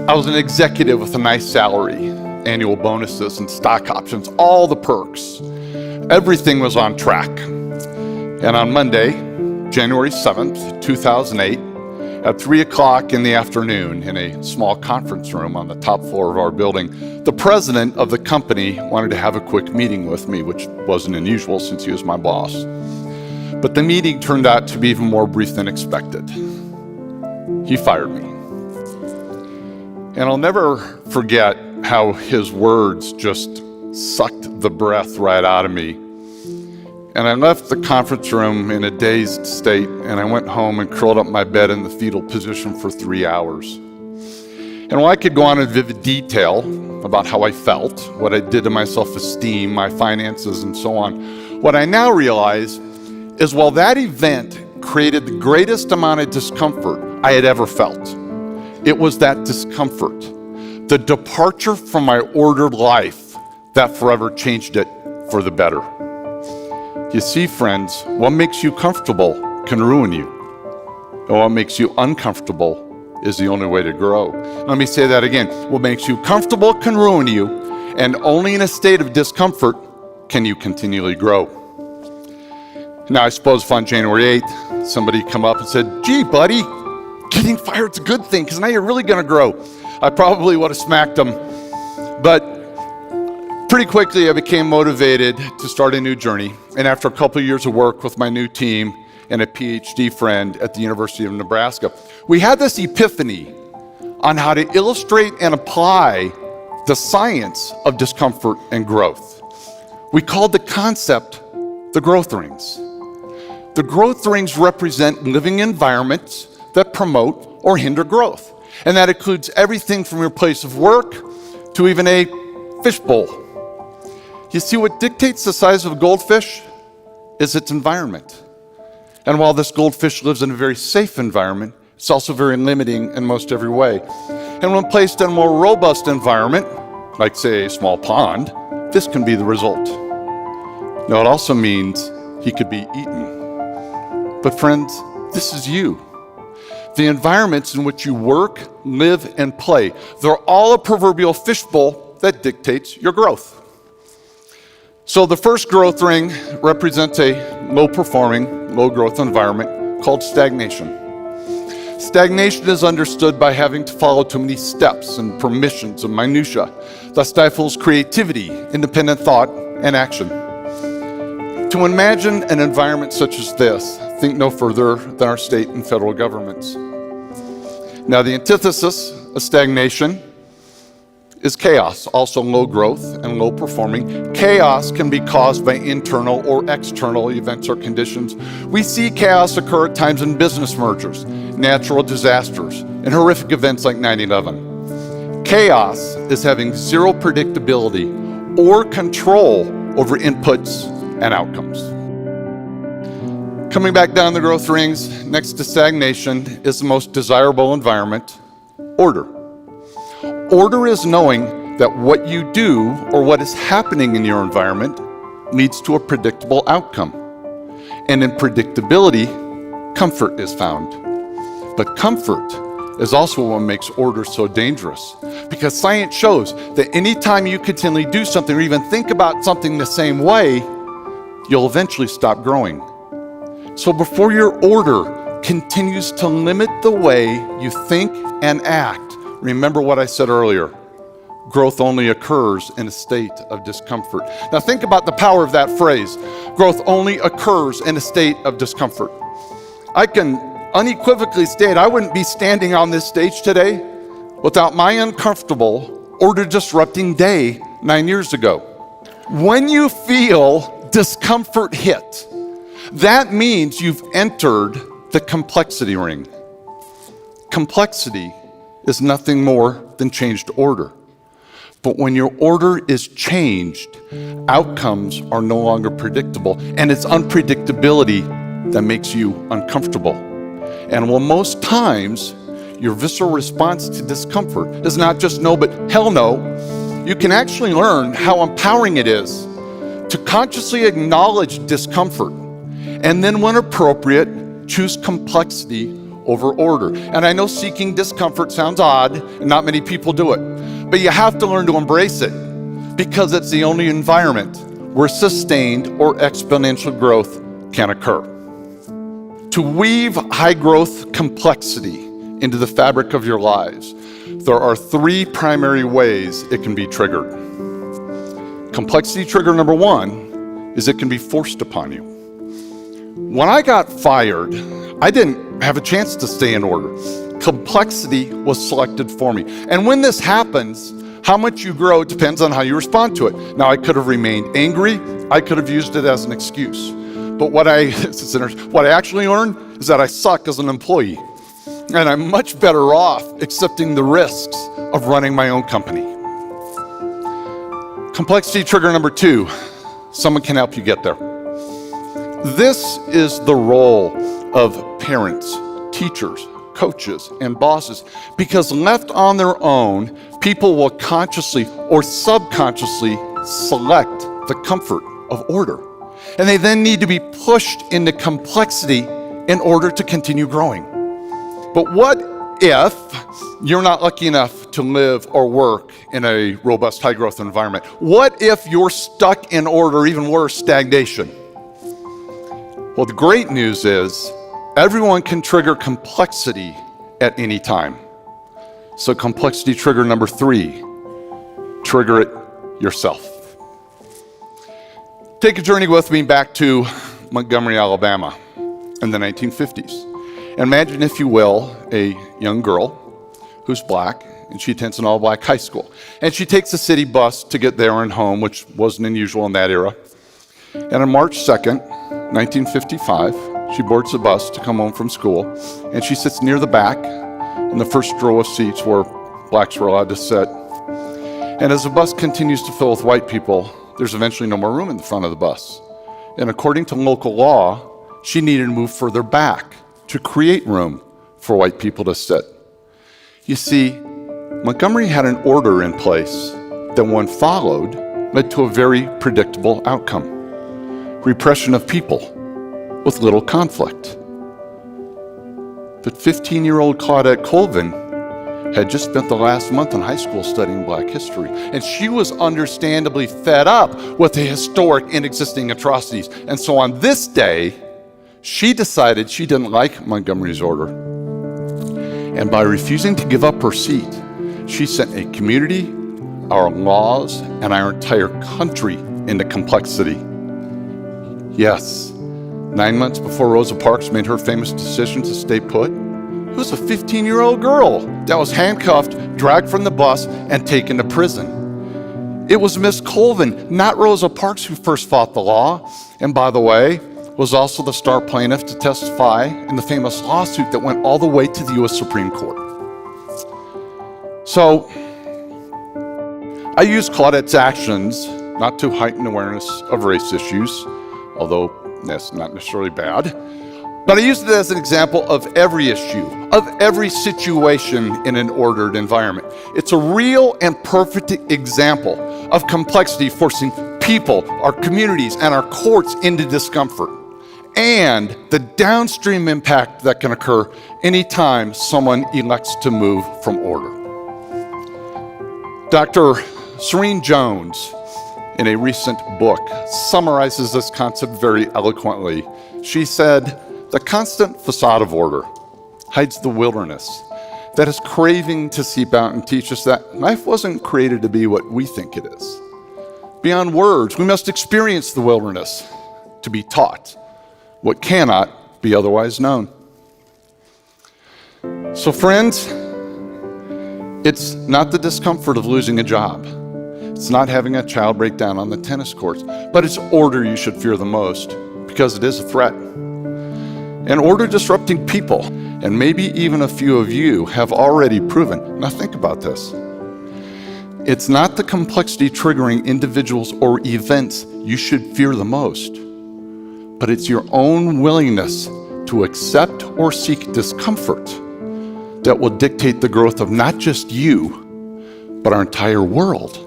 I was an executive with a nice salary, annual bonuses and stock options, all the perks. Everything was on track. And on Monday, January 7th, 2008, at 3 o'clock in the afternoon in a small conference room on the top floor of our building, the president of the company wanted to have a quick meeting with me, which wasn't unusual since he was my boss. But the meeting turned out to be even more brief than expected. He fired me. And I'll never forget how his words just sucked the breath right out of me. And I left the conference room in a dazed state, and I went home and curled up in my bed in the fetal position for 3 hours. And while I could go on in vivid detail about how I felt, what I did to my self-esteem, my finances, and so on, what I now realize is while that event created the greatest amount of discomfort I had ever felt, it was that discomfort, the departure from my ordered life, that forever changed it for the better. You see, friends, what makes you comfortable can ruin you. And what makes you uncomfortable is the only way to grow. Let me say that again. What makes you comfortable can ruin you, and only in a state of discomfort can you continually grow. Now, I suppose if on January 8th, somebody come up and said, "Gee, buddy, getting fired's a good thing, because now you're really gonna grow," I probably would have smacked them. But pretty quickly, I became motivated to start a new journey. And after a couple of years of work with my new team and a PhD friend at the University of Nebraska, we had this epiphany on how to illustrate and apply the science of discomfort and growth. We called the concept the growth rings. The growth rings represent living environments that promote or hinder growth. And that includes everything from your place of work to even a fishbowl. You see, what dictates the size of a goldfish is its environment. And while this goldfish lives in a very safe environment, it's also very limiting in most every way. And when placed in a more robust environment, like say a small pond, this can be the result. Now, it also means he could be eaten. But friends, this is you. The environments in which you work, live, and play, they're all a proverbial fishbowl that dictates your growth. So the first growth ring represents a low-performing, low-growth environment called stagnation. Stagnation is understood by having to follow too many steps and permissions and minutiae that stifles creativity, independent thought, and action. To imagine an environment such as this, think no further than our state and federal governments. Now, the antithesis of stagnation is chaos, also low growth and low performing. Chaos can be caused by internal or external events or conditions. We see chaos occur at times in business mergers, natural disasters, and horrific events like 9/11. Chaos is having zero predictability or control over inputs and outcomes. Coming back down the growth rings, next to stagnation is the most desirable environment, order. Order is knowing that what you do or what is happening in your environment leads to a predictable outcome. And in predictability, comfort is found. But comfort is also what makes order so dangerous, because science shows that anytime you continually do something or even think about something the same way, you'll eventually stop growing. So before your order continues to limit the way you think and act, remember what I said earlier. Growth only occurs in a state of discomfort. Now think about the power of that phrase. Growth only occurs in a state of discomfort. I can unequivocally state I wouldn't be standing on this stage today without my uncomfortable, order-disrupting day 9 years ago. When you feel discomfort hit, that means you've entered the complexity ring. Complexity is nothing more than changed order. But when your order is changed, outcomes are no longer predictable, and it's unpredictability that makes you uncomfortable. And while most times your visceral response to discomfort is not just no, but hell no, you can actually learn how empowering it is to consciously acknowledge discomfort, and then when appropriate, choose complexity over order. And I know seeking discomfort sounds odd, and not many people do it. But you have to learn to embrace it, because it's the only environment where sustained or exponential growth can occur. To weave high growth complexity into the fabric of your lives, there are three primary ways it can be triggered. Complexity trigger number one is it can be forced upon you. When I got fired, I didn't have a chance to stay in order. Complexity was selected for me. And when this happens, how much you grow depends on how you respond to it. Now, I could have remained angry. I could have used it as an excuse. But what I actually learned is that I suck as an employee. And I'm much better off accepting the risks of running my own company. Complexity trigger number two, someone can help you get there. This is the role of parents, teachers, coaches, and bosses, because left on their own, people will consciously or subconsciously select the comfort of order. And they then need to be pushed into complexity in order to continue growing. But what if you're not lucky enough to live or work in a robust, high-growth environment? What if you're stuck in order, even worse, stagnation? Well, the great news is everyone can trigger complexity at any time. So complexity trigger number three, trigger it yourself. Take a journey with me back to Montgomery, Alabama in the 1950s. Imagine, if you will, a young girl who's black, and she attends an all-black high school. And she takes a city bus to get there and home, which wasn't unusual in that era. And on March 2nd, 1955, she boards the bus to come home from school, and she sits near the back in the first row of seats where blacks were allowed to sit. And as the bus continues to fill with white people, there's eventually no more room in the front of the bus. And according to local law, she needed to move further back to create room for white people to sit. You see, Montgomery had an order in place that, when followed, led to a very predictable outcome: repression of people with little conflict. But 15-year-old Claudette Colvin had just spent the last month in high school studying Black history, and she was understandably fed up with the historic and existing atrocities. And so on this day, she decided she didn't like Montgomery's order. And by refusing to give up her seat, she sent a community, our laws, and our entire country into complexity. Yes, 9 months before Rosa Parks made her famous decision to stay put, it was a 15-year-old girl that was handcuffed, dragged from the bus, and taken to prison. It was Miss Colvin, not Rosa Parks, who first fought the law, and by the way, was also the star plaintiff to testify in the famous lawsuit that went all the way to the U.S. Supreme Court. So, I use Claudette's actions not to heighten awareness of race issues, although that's not necessarily bad, but I use it as an example of every issue, of every situation in an ordered environment. It's a real and perfect example of complexity forcing people, our communities, and our courts into discomfort, and the downstream impact that can occur anytime someone elects to move from order. Dr. Serene Jones, in a recent book, summarizes this concept very eloquently. She said, "The constant facade of order hides the wilderness that is craving to seep out and teach us that life wasn't created to be what we think it is. Beyond words, we must experience the wilderness to be taught what cannot be otherwise known." So friends, it's not the discomfort of losing a job. It's not having a child break down on the tennis courts, but it's order you should fear the most, because it is a threat. And order disrupting people, and maybe even a few of you have already proven. Now think about this. It's not the complexity triggering individuals or events you should fear the most, but it's your own willingness to accept or seek discomfort that will dictate the growth of not just you, but our entire world.